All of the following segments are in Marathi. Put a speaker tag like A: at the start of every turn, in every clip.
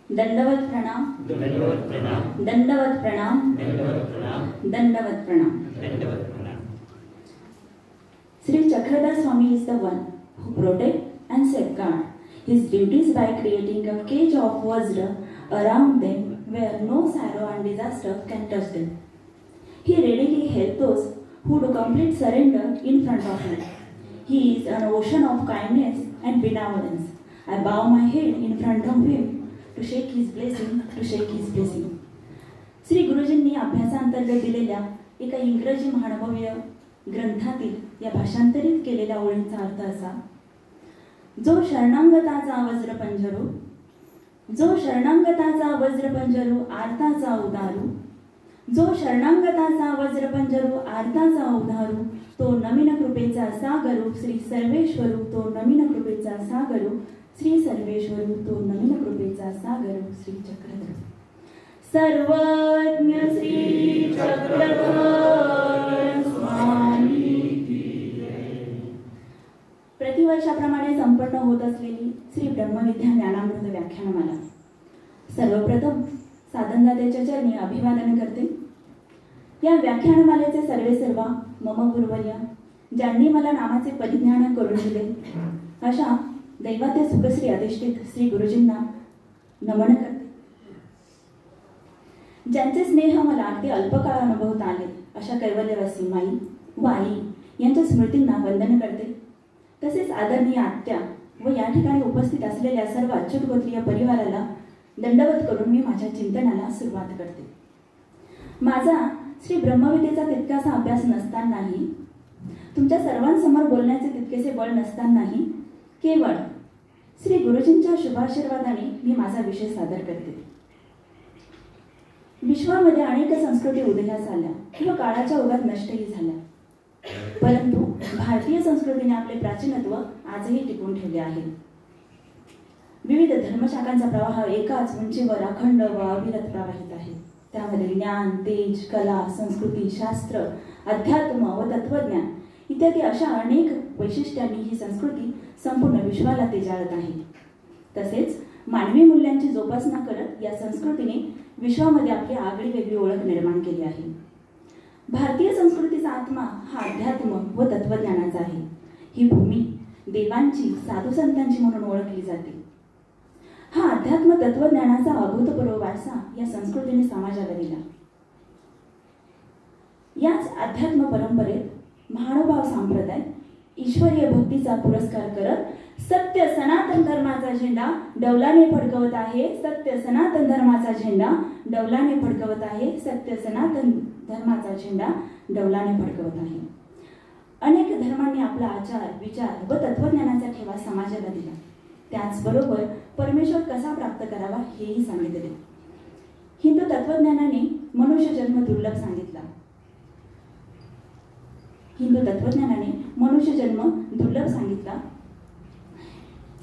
A: दंडवत प्रणाम,
B: दंडवत प्रणाम,
A: दंडवत प्रणाम,
B: दंडवत प्रणाम,
A: दंडवत प्रणाम.
B: दंडवत प्रणाम.
A: Sri Chakradas Swami is the one who protect and safeguard his duties by creating a cage of Vajra around them where no sorrow and disaster can touch them. He readily helps those who do complete surrender in front of him. He is an ocean of kindness and benevolence. I bow my head in front of him to shake his blessing, to shake his blessing. Shri गुरुजींनी अभ्यासांतर्गत दिलेल्या एका इंग्रजी महानुभवीय ग्रंथातील या भाषांतरित केलेल्या ओळींचा अर्थ असा: जो शरणांगताचा वज्रपंजरू, जो शरणांगताचा वज्रपंजरू आर्ताचा उदारू, जो शरणांगताचा वज्रपंजरू आर्ताचा उदारू, तो नवीन कृपेचा सागरू श्री सर्वेश्वरू, तो नवीन कृपेचा सागरू श्री सर्वेश्वरू, तो नवीन कृपेचा सागरू श्री चक्रधर. सर्वज्ञ श्री चक्रधर स्वामी. प्रतिवर्षाप्रमाणे संपन्न होत असलेली श्री ब्रह्मविद्या ज्ञानामृत व्याख्यानमाला सर्वप्रथम साधनदात्याच्या चरणी अभिवादन करते. या व्याख्यानमालेचे सर्वेसर्वा मम गुरुवर्य, ज्यांनी मला नामाचे परिज्ञान करून दिले, अशा दैवाते सुखश्री अधिष्ठित श्री गुरुजींना नमन करते. ज्यांचे स्नेह मला अगदी अल्पकाळ अनुभवता आले, अशा कैवल्यवासी माई व आई यांच्या स्मृतींना वंदन करते. तसेच आदरणीय आत्या व या ठिकाणी उपस्थित असलेल्या सर्व अच्युत गोत्रीय परिवाराला दंडवत करून मी माझ्या चिंतनाला सुरुवात करते. माझा श्री ब्रह्मविद्येचा तितकासा अभ्यास नसतानाही, तुमच्या सर्वांसमोर बोलण्याचे तितकेसे बळ नसतानाही, केवळ श्री गुरुजींच्या शुभाशीर्वादाने मी माझा विषय सादर करते. विश्वामध्ये अनेक संस्कृती उदयास आल्या किंवा काळाच्या ओघात नष्टही झाल्या, परंतु भारतीय संस्कृतीने आपले प्राचीनत्व आजही टिकवून ठेवले आहे. विविध धर्मशाखांचा प्रवाह एकाच उंचीवर अखंड व अविरत प्रवाहित आहे. त्यामध्ये ज्ञान, तेज, कला, संस्कृती, शास्त्र, अध्यात्म व तत्वज्ञान इत्यादी अशा अनेक वैशिष्ट्यांनी ही संस्कृती संपूर्ण विश्वाला तेजाळत आहे. तसेच मानवी मूल्यांची जोपासना करत या संस्कृतीने विश्वामध्ये आपली आगळी वेगळी ओळख निर्माण केली आहे. भारतीय संस्कृतीचा आत्मा हा अध्यात्म व तत्वज्ञानाचा आहे. ही भूमी देवांची, साधू संतांची म्हणून ओळखली जाते. हा अध्यात्म तत्वज्ञानाचा अभूतपूर्व वारसा या संस्कृतीने समाजाला दिला. याच अध्यात्म परंपरेत महानुभाव संप्रदाय ईश्वरीय भक्तीचा पुरस्कार करत सत्य सनातन धर्माचा झेंडा डौलाने फडकवत आहे. सत्य सनातन धर्माचा झेंडा डौलाने फडकवत आहे. सत्य सनातन धर्माचा झेंडा डौलाने फडकवत आहे. अनेक धर्मांनी आपला आचार, विचार व तत्वज्ञानाचा ठेवा समाजाला दिला. त्याचबरोबर परमेश्वर कसा प्राप्त करावा हेही सांगितले. हिंदू तत्वज्ञानाने मनुष्य जन्म दुर्लभ सांगितला. हिंदू तत्वज्ञानाने मनुष्य जन्म दुर्लभ सांगितला.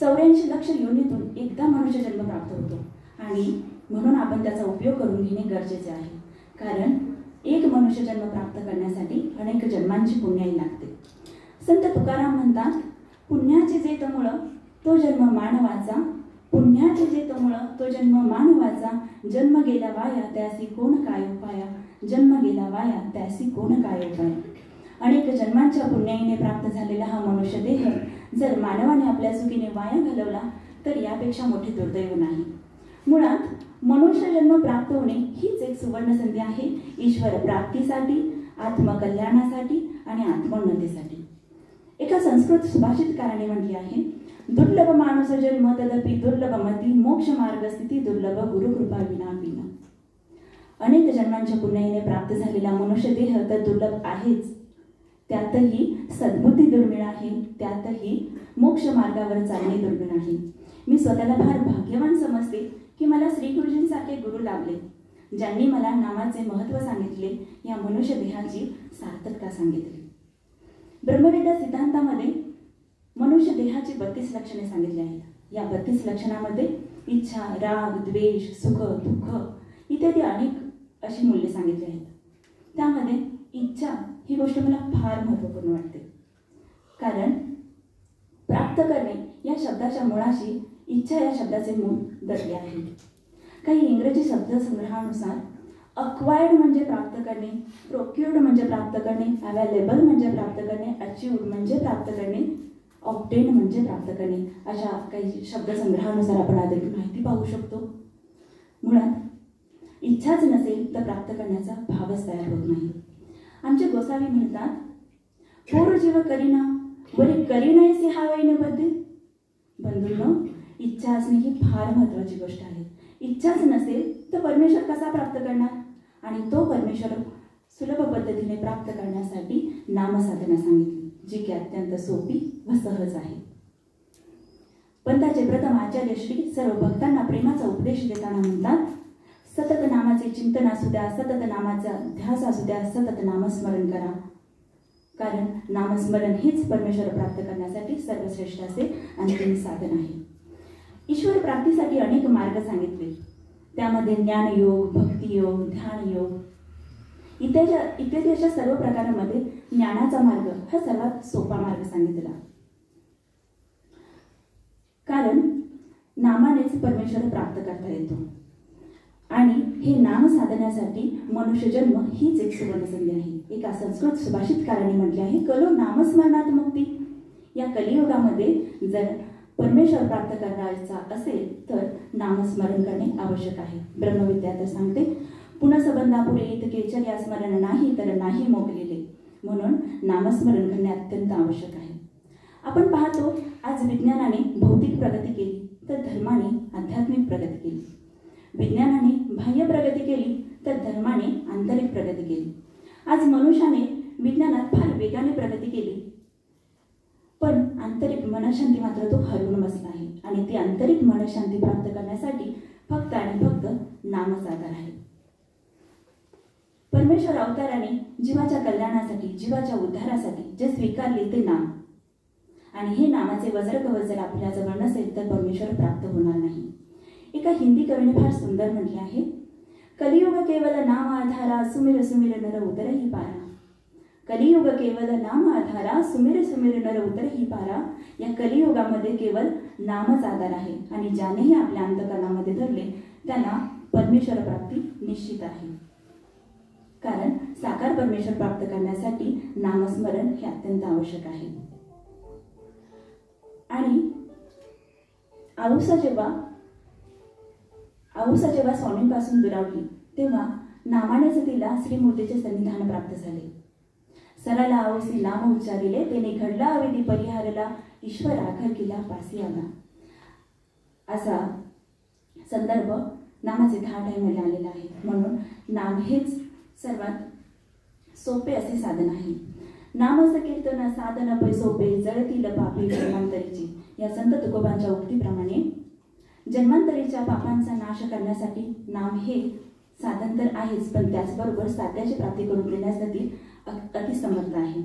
A: 84 लक्ष योनीतून एकदा मनुष्य जन्म प्राप्त होतो आणि म्हणून आपण त्याचा उपयोग करून घेणे गरजेचे आहे. कारण एक मनुष्य जन्म प्राप्त करण्यासाठी अनेक जन्मांची पुण्याई लागते. संत तुकाराम म्हणतात, पुण्याचे जे तमुळ तो जन्म मानवाचा, पुण्याचे जे तमुळ तो जन्म मानवाचा, जन्म गेला वाया त्यासी कोण काय उपाया, जन्म गेला वाया त्यासी कोण काय उपाय. अनेक जन्मांच्या पुण्याईने प्राप्त झालेला हा मनुष्य देह जर मानवाने आपल्या चुकीने वाया घालवला तर यापेक्षा मोठे दुर्दैव नाही. मुळात मनुष्य जन्म प्राप्त होणे हीच एक सुवर्ण संधी आहे ईश्वर प्राप्तीसाठी, आत्मकल्याणासाठी आणि आत्मोन्नतीसाठी. एका संस्कृत सुभाषितकाराने म्हटले आहे, दुर्लभ माणूस जन्म तदपि दुर्लभ मती, मोक्ष मार्ग स्थिती दुर्लभ गुरुकृपा विना विना. अनेक जन्मांच्या पुण्याईने प्राप्त झालेला मनुष्य देह तर दुर्लभ आहेच, त्यातही सद्बुद्धी दुर्मिळ आहे, त्यातही मोक्ष मार्गावर चालणे दुर्मिळ आहे. मी स्वतःला फार भाग्यवान समजते की मला श्री गुरुजींसारखे गुरु लाभले, ज्यांनी मला नामाचे महत्त्व सांगितले, या मनुष्य देहाची सार्थकता सांगितली. ब्रह्मविद्या सिद्धांतामध्ये मनुष्य देहाची 32 लक्षणे सांगितली आहेत. या 32 लक्षणामध्ये इच्छा, राग, द्वेष, सुख, दुःख इत्यादी अनेक अशी मूल्ये सांगितली आहेत. त्यामध्ये इच्छा ही गोष्ट मला फार महत्त्वपूर्ण वाटते. कारण प्राप्त करणे या शब्दाच्या मुळाशी इच्छा या शब्दाचे मूळ दडले आहे. काही इंग्रजी शब्दसंग्रहानुसार अक्वायर्ड म्हणजे प्राप्त करणे, प्रोक्युर्ड म्हणजे प्राप्त करणे, अवेलेबल म्हणजे प्राप्त करणे, अचीव्ड म्हणजे प्राप्त करणे, ऑब्टेन म्हणजे प्राप्त करणे, अशा काही शब्दसंग्रहानुसार आपण अधिक माहिती पाहू शकतो. मुळात इच्छाच नसेल तर प्राप्त करण्याचा भावच तयार होत नाही. आमचे गोसावी म्हणतात, पोर जीव करीना वरी करीनायसे हा वैनबद्दे. बंधूंनो, इच्छा असणे ही फार महत्त्वाची गोष्ट आहे. इच्छाच नसेल तर परमेश्वर कसा प्राप्त करणार? आणि तो परमेश्वर सुलभ पद्धतीने प्राप्त करण्यासाठी नामसाधना सांगितली, जी की अत्यंत सोपी व सहज आहे. पंथाचे प्रथम आचार्य श्री सर्व भक्तांना प्रेमाचा उपदेश देताना म्हणतात, सतत नामाचे चिंतन असू द्या, सतत नामाचा ध्यास असू द्या, सतत नामस्मरण करा. कारण नामस्मरण हीच परमेश्वर प्राप्त करण्यासाठी सर्वश्रेष्ठ असे अंतिम साधन आहे. ईश्वर प्राप्तीसाठी अनेक मार्ग सांगितले. त्यामध्ये ज्ञानयोग, भक्तियोग, ध्यानयोग इत्यादी अशा सर्व प्रकारांमध्ये ज्ञानाचा मार्ग हा सर्वात सोपा मार्ग सांगितला. कारण नामानेच परमेश्वर प्राप्त करता येतो. आणि हे नाम साधण्यासाठी मनुष्यजन्म हीच एक सुवर्णसंधी आहे. एका संस्कृत सुभाषितकाराने म्हटले आहे, कलो नामस्मरणात मुक्ती. या कलियुगामध्ये जर परमेश्वर प्राप्त करायचा असेल तर नामस्मरण करणे आवश्यक आहे. ब्रह्मविद्या तर सांगते, पुनसबंधापुरे इतके चर्या स्मरण नाही तर नाही मोकलेले. म्हणून नामस्मरण करणे अत्यंत आवश्यक आहे. आपण पाहतो, आज विज्ञानाने भौतिक प्रगती केली तर धर्माने आध्यात्मिक प्रगती केली. विज्ञानाने बाह्य प्रगती केली तर धर्माने आंतरिक प्रगती केली. आज मनुष्याने विज्ञानात फार वेगाने प्रगती केली, पण आंतरिक मनशांती मात्र तो हरवून बसला आहे. आणि ती आंतरिक मनशांती प्राप्त करण्यासाठी फक्त आणि फक्त नामच आधार आहे. परमेश्वर अवताराने जीवाच्या कल्याणासाठी, जीवाच्या उद्धारासाठी जे स्वीकारले ते नाम, आणि हे नामाचे वज्र कवच जर आपल्याजवळ नसेल तर परमेश्वर प्राप्त होणार नाही. एका हिंदी कवीने फार सुंदर म्हटले आहे, कलियुग केवल नाम आधारा, सुमिर सुमिर नर उतरही पारा. कलियुग केवल नाम आधारा, सुमिर सुमिर नर उतरही पारा. या कलियुगामध्ये केवळ नामच आधार आहे. आणि ज्यानेही आपल्या अंतकरणामध्ये धरले त्याला परमेश्वर प्राप्ती निश्चित आहे. कारण साकार परमेश्वर प्राप्त करण्यासाठी नामस्मरण हे अत्यंत आवश्यक आहे. आणि आऊसा जेव्हा स्वामींपासून दुरावली तेव्हा नामानेच तिला श्रीमूर्तीचे सन्निधान प्राप्त झाले. सराला आऊसी नाम उच्चारिले, तेने घडला अविधी परिहारला, ईश्वर आखर किला पासी आला. असा संदर्भ नामाचे 10 टाईममध्ये आलेला आहे. म्हणून नाम हेच सर्वात सोपे असे साधन आहे. नामस कीर्तन साधन पै सोपे, जळतील पापी जन्मांतरीची. या संत तुकोबांच्या उक्तीप्रमाणे जन्मांतरीच्या पापांचा नाश करण्यासाठी नाम हे साधन तर आहेच, पण त्याचबरोबर साध्याची प्राप्ती करून देण्यासाठी अतिसमर्थ आहे.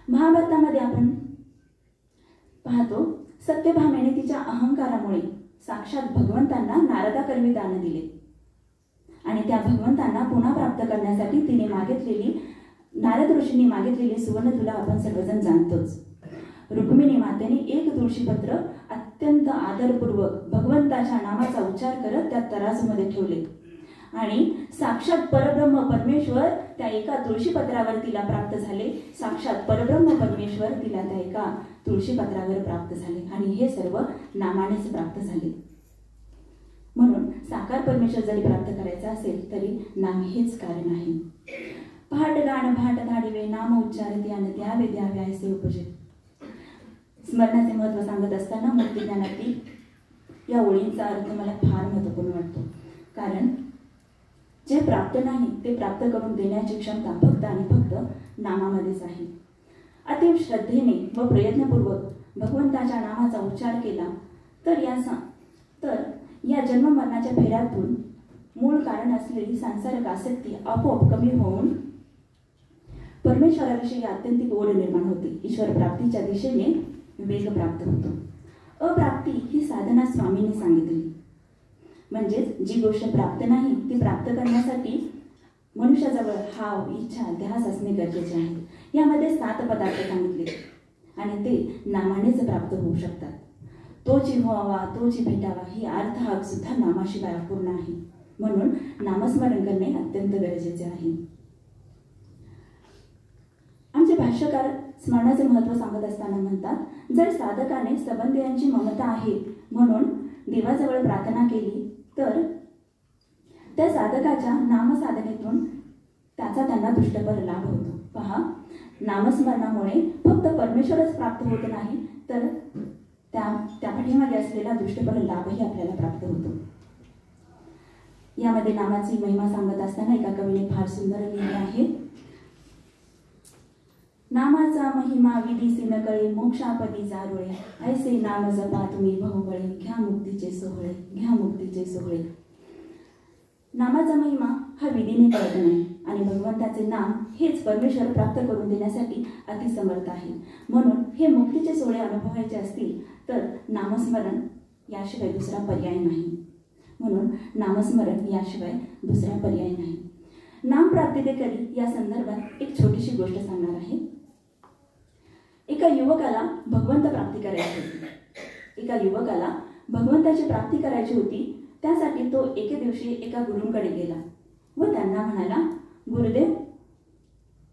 A: महाभारतामध्ये आपण पाहतो, सत्यभामेने तिच्या अहंकारामुळे साक्षात भगवंतांना नारदाकरवी दान दिले. आणि त्या भगवंतांना पुन्हा प्राप्त करण्यासाठी तिने मागितलेली, नारद ऋषींनी मागितलेली सुवर्णतुला आपण सर्वजण जाणतोच. रुक्मिणी मातेने एक तुळशीपत्र अत्यंत आदरपूर्वक भगवंताच्या नामाचा उच्चार करत त्या तराजूमध्ये ठेवले. आणि साक्षात परब्रह्म परमेश्वर त्या एका तुळशीपत्रावर तिला प्राप्त झाले. साक्षात परब्रह्म परमेश्वर तिला त्या एका तुळशीपत्रावर प्राप्त झाले. आणि हे सर्व नामानेच प्राप्त झाले. म्हणून साकार परमेश्वर जरी प्राप्त करायचा असेल तरी नाम हेच कारण आहे. पहाट गाण भाट धाडिवे, नाम उच्चारते आणि द्यावे द्यावे ऐसे उपजे. स्मरणाचे महत्त्व सांगत असताना मुक्तिज्ञानातील या ओळींचा अर्थ मला फार महत्त्वपूर्ण वाटतो. कारण जे प्राप्त नाही ते प्राप्त करून देण्याची क्षमता फक्त आणि फक्त नामामध्येच आहे. अतीव श्रद्धेने व प्रयत्नपूर्वक भगवंताच्या नामाचा उच्चार केला तर या जन्ममरणाच्या फेऱ्यातून मूळ कारण असलेली सांसारिक आसक्ती आपोआप कमी होऊन परमेश्वराविषयी आत्यंतिक ओढ निर्माण होते. ईश्वर प्राप्तीच्या दिशेने वेग प्राप्त होतो. अप्राप्ती ही साधना स्वामींनी सांगितली. म्हणजेच जी गोष्ट प्राप्त नाही ती प्राप्त करण्यासाठी मनुष्याजवळ हाव, इच्छा, ध्यास असणे गरजेचे आहे. यामध्ये 7 पदार्थ सांगितले आणि ते नामानेच प्राप्त होऊ शकतात. तोची व्हावा तोची भेटावा ही अर्थ हाक सुद्धा नामाशिवाय अपूर्ण आहे. म्हणून नामस्मरण करणे अत्यंत गरजेचे आहे. आमचे भाष्यकार स्मरणाचे महत्त्व सांगत असताना म्हणतात, जर साधकाने संबंधियांची ममता आहे म्हणून देवाजवळ प्रार्थना केली तर त्या साधकाच्या नामसाधनेतून त्याचा त्यांना दुष्टफल लाभ होतो. पहा, नामस्मरणामुळे फक्त परमेश्वरच प्राप्त होत नाही तर त्या पाठीमागे असलेला दुष्टफल लाभही आपल्याला प्राप्त होतो. यामध्ये नामाची महिमा सांगत असताना एका कवीने फार सुंदर लिहिले आहे. नामाचा महिमा विधीसी न कळे मोक्षापदी जारुळे, ऐसे नाम जपा तुम्ही बहुबळे, घ्या मुक्तीचे सोहळे, घ्या मुक्तीचे सोहळे. नामाचा महिमा हा विधीने कळत नाही आणि भगवंताचे नाम हेच परमेश्वर प्राप्त करून देण्यासाठी अतिसमर्थ आहे. म्हणून हे मुक्तीचे सोहळे अनुभवायचे असतील तर नामस्मरण याशिवाय दुसरा पर्याय नाही. म्हणून नामस्मरण याशिवाय दुसरा पर्याय नाही. नाम प्राप्ती करी या संदर्भात एक छोटीशी गोष्ट सांगणार आहे. एका युवकाला भगवंत प्राप्ती करायची होती. एका युवकाला भगवंताची प्राप्ती करायची होती. त्यासाठी तो एके दिवशी एका गुरूंकडे गेला व त्यांना म्हणाला, गुरुदेव,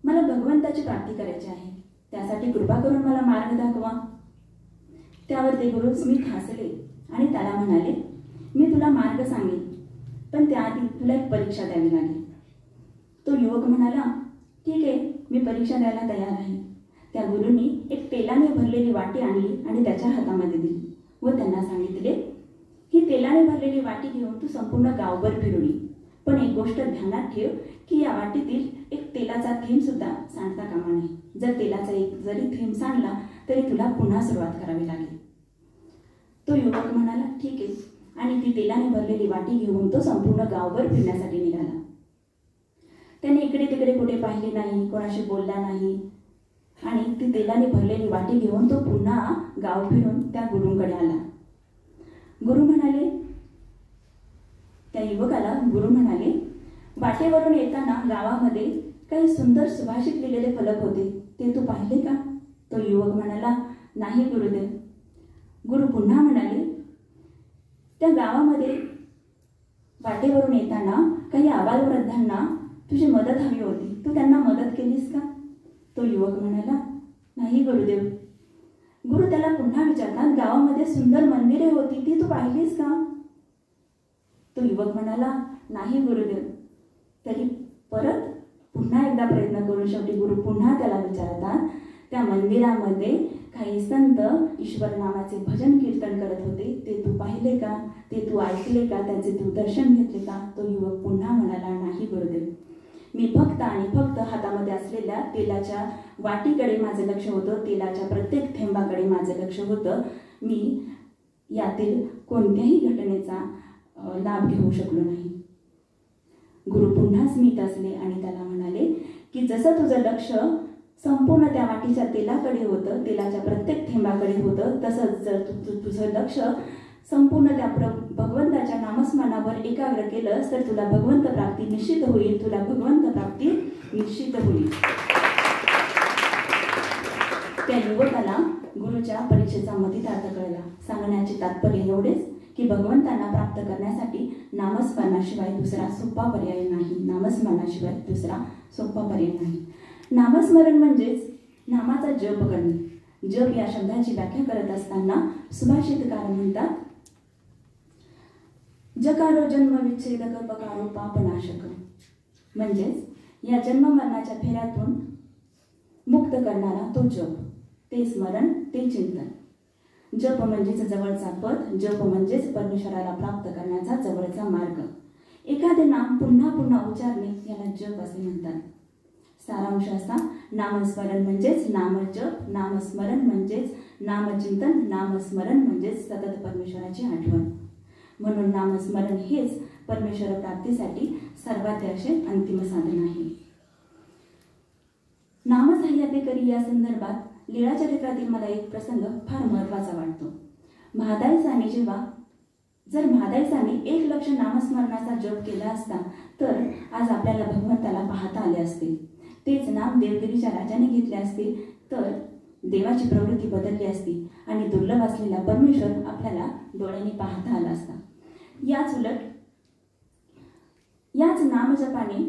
A: मला भगवंताची प्राप्ती करायची आहे, त्यासाठी कृपा करून मला मार्ग दाखवा. त्यावर ते गुरु स्मित हसले आणि त्याला म्हणाले, मी तुला मार्ग सांगेन, पण त्याआधी तुला एक परीक्षा द्यावी लागेल. तो युवक म्हणाला, ठीक आहे, मी परीक्षा द्यायला तयार आहे. त्या गुरूंनी एक तेलाने भरलेली वाटी आणली आणि त्याच्या हातामध्ये दिली व त्यांना सांगितले, ही तेलाने भरलेली वाटी घेऊन तू संपूर्ण गावभर फिरवली, पण एक गोष्ट ध्यानात ठेव की या वाटीतील एक तेलाचा थेंब सुद्धा सांडता कामा नये. जर तेलाचा एक जरी थेंब सांडला तरी तुला पुन्हा सुरुवात करावी लागेल. तो युवक म्हणाला, ठीक आहे, आणि ती तेलाने भरलेली वाटी घेऊन तो संपूर्ण गावभर फिरण्यासाठी निघाला. त्याने इकडे तिकडे कुठे पाहिले नाही, कोणाशी बोलला नाही आणि ती तेलाने भरलेली वाटी घेऊन तो पुन्हा गाव फिरून त्या गुरूंकडे आला. त्या युवकाला गुरु म्हणाले, वाटेवरून येताना गावामध्ये काही सुंदर सुभाषित लिहिलेले फलक होते, ते तू पाहिले का? तो युवक म्हणाला, नाही गुरुदेव. गुरु पुन्हा म्हणाले, त्या गावामध्ये वाटेवरून येताना काही आबालवृद्धांना तुझी मदत हवी होती, तू त्यांना मदत केलीस का? तो युवक म्हणाला, नाही गुरुदेव. गुरु त्याला पुन्हा विचारतात, गावामध्ये सुंदर मंदिरे होती, ती तू पाहिलीस का? तो युवक म्हणाला, नाही गुरुदेव. तरी परत पुन्हा एकदा प्रयत्न करून शेवटी गुरु पुन्हा त्याला विचारतात, त्या मंदिरामध्ये काही संत ईश्वर नामाचे भजन कीर्तन करत होते, ते तू पाहिले का? ते तू ऐकले का? त्याचे तू दर्शन घेतले का? तो युवक पुन्हा म्हणाला, नाही गुरुदेव. मी फक्त आणि फक्त हातामध्ये असलेल्या तेलाच्या वाटीकडे माझे लक्ष होतं, तेलाच्या प्रत्येक थेंबाकडे माझे लक्ष होतं. मी यातील कोणत्याही घटनेचा लाभ घेऊ शकलो नाही. गुरु पुन्हा स्मित असले आणि त्याला म्हणाले की जसं तुझं लक्ष संपूर्ण त्या वाटीच्या तेलाकडे होतं, तेलाच्या प्रत्येक थेंबाकडे होतं, तसंच जर तुझं लक्ष संपूर्ण त्या भगवंताच्या नामस्मरणावर एकाग्र केलंस तर तुला भगवंत प्राप्ती निश्चित होईल. तुला भगवंत प्राप्ती निश्चित होईल. त्या युवकाला गुरुच्या परीक्षेचा मतितार्थ कळला. सांगण्याचे तात्पर्य एवढेच की भगवंतांना प्राप्त करण्यासाठी नामस्मरणाशिवाय दुसरा सोपा पर्याय नाही. नामस्मरणाशिवाय दुसरा सोपा पर्याय नाही. नामस्मरण म्हणजेच नामाचा जप करणे. जप या शब्दाची व्याख्या करत असताना सुभाषितकार म्हणतात, जकारो जन्म विच्छेदक पकारो पापनाशक. म्हणजेच या जन्म मरणाच्या फेऱ्यातून मुक्त करणारा तो जप, ते स्मरण, ते चिंतन. जप म्हणजेच जवळचा पद, जप म्हणजेच परमेश्वराला प्राप्त करण्याचा जवळचा मार्ग. एखादे नाम पुन्हा पुन्हा उच्चारणे याला जप असे म्हणतात. सारांश असा, नामस्मरण म्हणजेच नामजप, नामस्मरण म्हणजेच नामचिंतन, नामस्मरण म्हणजेच सतत परमेश्वराची आठवण. म्हणून नामस्मरण हेच परमेश्वर प्राप्तीसाठी सर्वात असे अंतिम साधन आहे. नामसाह्यापेकरी या संदर्भात लीळा चरित्रातील मला एक प्रसंग फार महत्त्वाचा वाटतो. जर महादायसाने 1 लक्ष नामस्मरणाचा जप केला असता तर आज आपल्याला भगवंताला पाहता आले असते. तेच नाम देवगिरीच्या राजाने घेतले असते तर देवाची प्रवृत्ती बदलली असती आणि दुर्लभ असलेला परमेश्वर आपल्याला डोळ्यांनी पाहता आला असता. याच उलट याच नामजपाने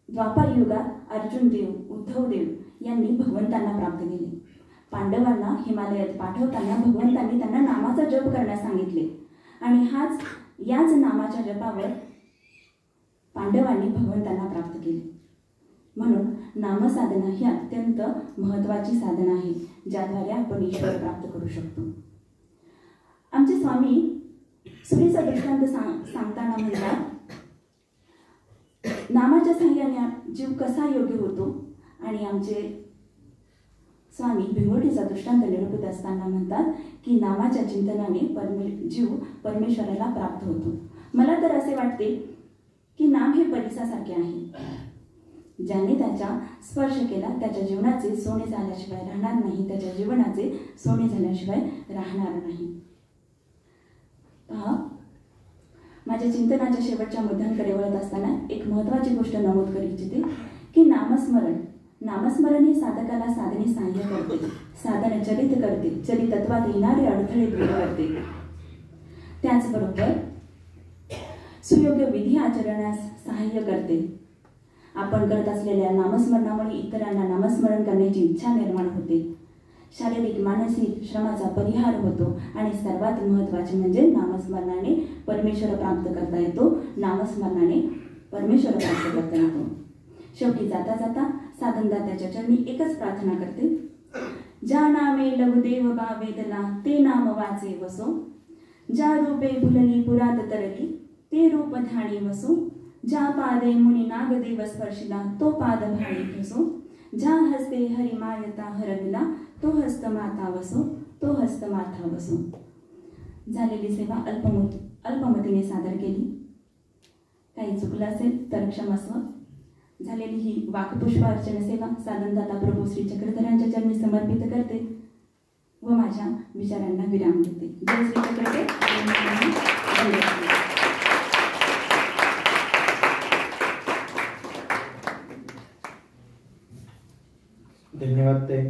A: द्वापार युगात अर्जुन देव, उद्धव देव यांनी भगवंतांना प्राप्त केले. पांडवांना हिमालयात पाठवताना भगवंतांनी त्यांना नामाचा जप करण्यास सांगितले आणि याच नामाच्या जपावर पांडवांनी भगवंतांना प्राप्त केले. म्हणून नामसाधना ही अत्यंत महत्त्वाची साधना आहे, ज्याद्वारे आपण ईश्वर प्राप्त करू शकतो. आमचे स्वामी सुरीचा दृष्टांत सांगताना म्हणतात, नामाच्या साह्याने जीव कसा योग्य होतो. आणि आमचे स्वामी भिंगोटीचा दृष्टांत निरूपित असताना म्हणतात की नामाच्या चिंतनाने जीव परमेश्वराला प्राप्त होतो. मला तर असे वाटते की नाम हे परिसासारखे आहे. ज्याने त्याचा स्पर्श केला त्याच्या जीवनाचे सोने झाल्याशिवाय राहणार नाही, त्याच्या जीवनाचे सोने झाल्याशिवाय राहणार नाही. पहा, माझ्या चिंतनाच्या शेवटच्या मुद्द्यांकडे वळत असताना एक महत्त्वाची गोष्ट नमूद करू इच्छिते की नामस्मरण हे साधकाला साधने सहाय्य करते, साधन चलित करते, चलितत्वात येणारे अडथळे दूर करते. त्याचबरोबर सुयोग्य विधी आचरणास सहाय्य करते. आपण करत असलेल्या नामस्मरणामुळे इतरांना नामस्मरण करण्याची इच्छा निर्माण होते. शारीरिक मानसिक श्रमाचा परिहार होतो आणि सर्वात महत्त्वाचे म्हणजे नामस्मरणाने परमेश्वर प्राप्त करता येतो. नामस्मरणाने परमेश्वर प्राप्त करता येतो. शेवटी जाता जाता साधनदात्याच्या चरणी एकच प्रार्थना करते, ज्या नामे लघुदेव बा वेदला ते नाम वाचे वसो, ज्या रूपे भुलली पुरात तरली ते रूप ध्यानी वसो, ज्या पादे मुनी नागदेव स्पर्शिला तो पाद भाळी ठसो, ज्या हस्ते हरी मायता हरविला तो हस्त माथा वसो, तो हस्त माथा वसो. झालेली सेवा अल्पमतीने सादर केली. काही चुकलं असेल तर क्षमस्व. झालेली ही वाकपुष्प अर्चना सेवा साधनदाता प्रभू श्री चक्रधरांच्या चरणी समर्पित करते व माझ्या विचारांना विराम देते. जय श्री चक्रधर.
C: धन्यवाद ताई.